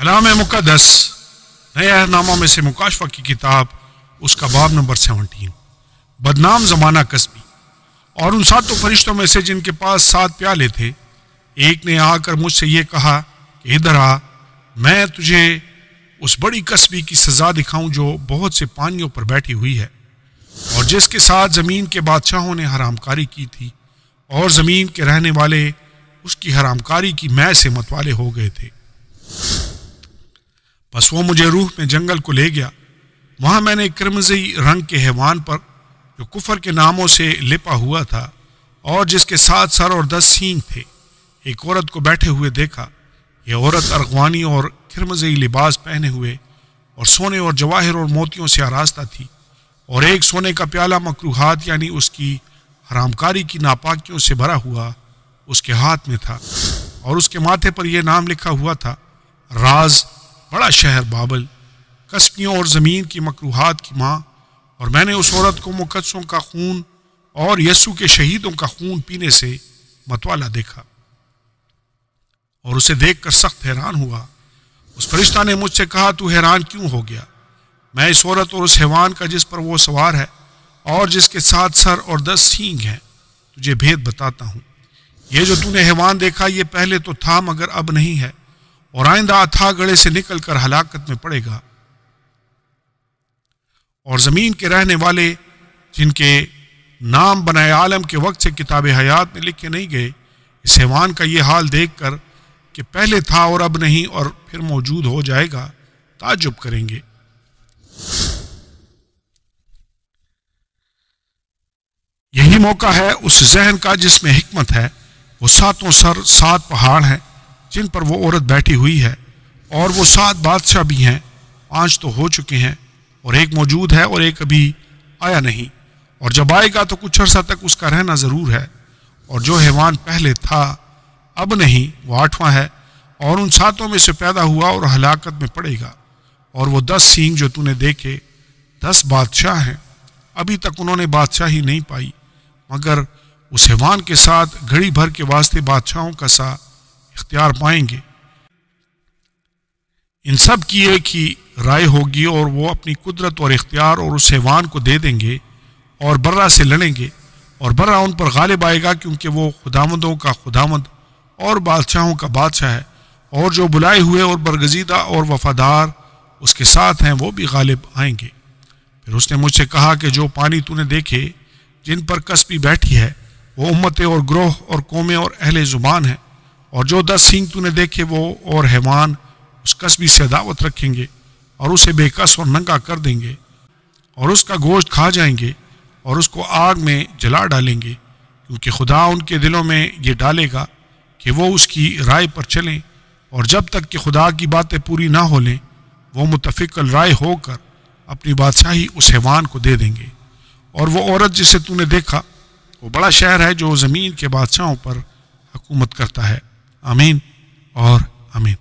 کلام مقدس نئے عہد میں سے مکاشفہ کی کتاب اس کا باب نمبر 17 بدنام زمانہ کسبی۔ اور ان 7 فرشتوں میں سے جن کے پاس 7 پیالے تھے، ایک نے آ کر مجھ سے یہ کہا کہ ادھر آ، میں تجھے اس بڑی کسبی کی سزا دکھاؤں جو بہت سے پانیوں پر بیٹھی ہوئی ہے، اور جس کے ساتھ زمین کے بادشاہوں نے حرام کاری کی تھی، اور زمین کے رہنے والے اس کی حرام کاری کی میں سے متوالے ہو گئے تھے۔ بس وہ مجھے روح میں جنگل کو لے گیا۔ وہاں میں نے ایک کرمزی رنگ کے حیوان پر جو کفر کے ناموں سے لپا ہوا تھا اور جس کے 7 سر اور 10 سینگ تھے، ایک عورت کو بیٹھے ہوئے دیکھا۔ یہ عورت ارغوانی اور کرمزی لباس پہنے ہوئے اور سونے اور جواہر اور موتیوں سے آراستہ تھی، اور ایک سونے کا پیالہ مکروہات یعنی اس کی حرام کاری کی ناپاکیوں سے بھرا ہوا اس کے ہاتھ میں تھا، اور اس کے ماتھے پر یہ نام لکھا ہوا تھا: راز، بڑا شہر بابل، کسبیوں اور زمین کی مکروہات کی ماں۔ اور میں نے اس عورت کو مقدسوں کا خون اور یسوع کے شہیدوں کا خون پینے سے متوالا دیکھا، اور اسے دیکھ کر سخت حیران ہوا۔ اس فرشتہ نے مجھ سے کہا، تو حیران کیوں ہو گیا؟ میں اس عورت اور اس حیوان کا جس پر وہ سوار ہے اور جس کے 7 سر اور 10 سینگ ہیں تجھے بھید بتاتا ہوں۔ یہ جو تو نے حیوان دیکھا یہ پہلے تو تھا مگر اب نہیں ہے، اور آئندہ اتھا گڑھے سے نکل کر ہلاکت میں پڑے گا۔ اور زمین کے رہنے والے جن کے نام بنائے عالم کے وقت سے کتاب حیات میں لکھے نہیں گئے، اس حیوان کا یہ حال دیکھ کر کہ پہلے تھا اور اب نہیں اور پھر موجود ہو جائے گا، تعجب کریں گے۔ یہی موقع ہے اس ذہن کا جس میں حکمت ہے۔ وہ 7 سر 7 پہاڑ ہیں جن پر وہ عورت بیٹھی ہوئی ہے، اور وہ 7 بادشاہ بھی ہیں، 5 تو ہو چکے ہیں اور ایک موجود ہے اور ایک ابھی آیا نہیں، اور جب آئے گا تو کچھ عرصہ تک اس کا رہنا ضرور ہے۔ اور جو حیوان پہلے تھا اب نہیں وہ 8واں ہے، اور ان 7 میں سے پیدا ہوا اور ہلاکت میں پڑے گا۔ اور وہ 10 سینگ جو تو نے دیکھے 10 بادشاہ ہیں، ابھی تک انہوں نے بادشاہی نہیں پائی، مگر اس حیوان کے ساتھ گھڑی بھر کے واسطے بادشاہوں کا سا اختیار پائیں گے۔ ان سب کی ایک ہی رائے ہوگی، اور وہ اپنی قدرت اور اختیار اور اس حیوان کو دے دیں گے، اور برہ سے لڑیں گے، اور برہ ان پر غالب آئے گا، کیونکہ وہ خداوندوں کا خداوند اور بادشاہوں کا بادشاہ ہے، اور جو بلائے ہوئے اور برگزیدہ اور وفادار اس کے ساتھ ہیں وہ بھی غالب آئیں گے۔ پھر اس نے مجھ سے کہا کہ جو پانی تو نے دیکھے جن پر کسبی بیٹھی ہے وہ امتیں اور گروہ اور قومیں اور اہل زبان ہیں، اور جو 10 سینگ تو نے دیکھے وہ اور حیوان اس کسبی سے عداوت رکھیں گے، اور اسے بے کس اور ننگا کر دیں گے، اور اس کا گوشت کھا جائیں گے، اور اس کو آگ میں جلا ڈالیں گے، کیونکہ خدا ان کے دلوں میں یہ ڈالے گا کہ وہ اس کی رائے پر چلیں، اور جب تک کہ خدا کی باتیں پوری نہ ہو لیں وہ متفق الرائے ہو کر اپنی بادشاہی اس حیوان کو دے دیں گے۔ اور وہ عورت جسے تو نے دیکھا وہ بڑا شہر ہے جو زمین کے بادشاہوں پر حکومت کرتا ہے۔ آمین اور آمین۔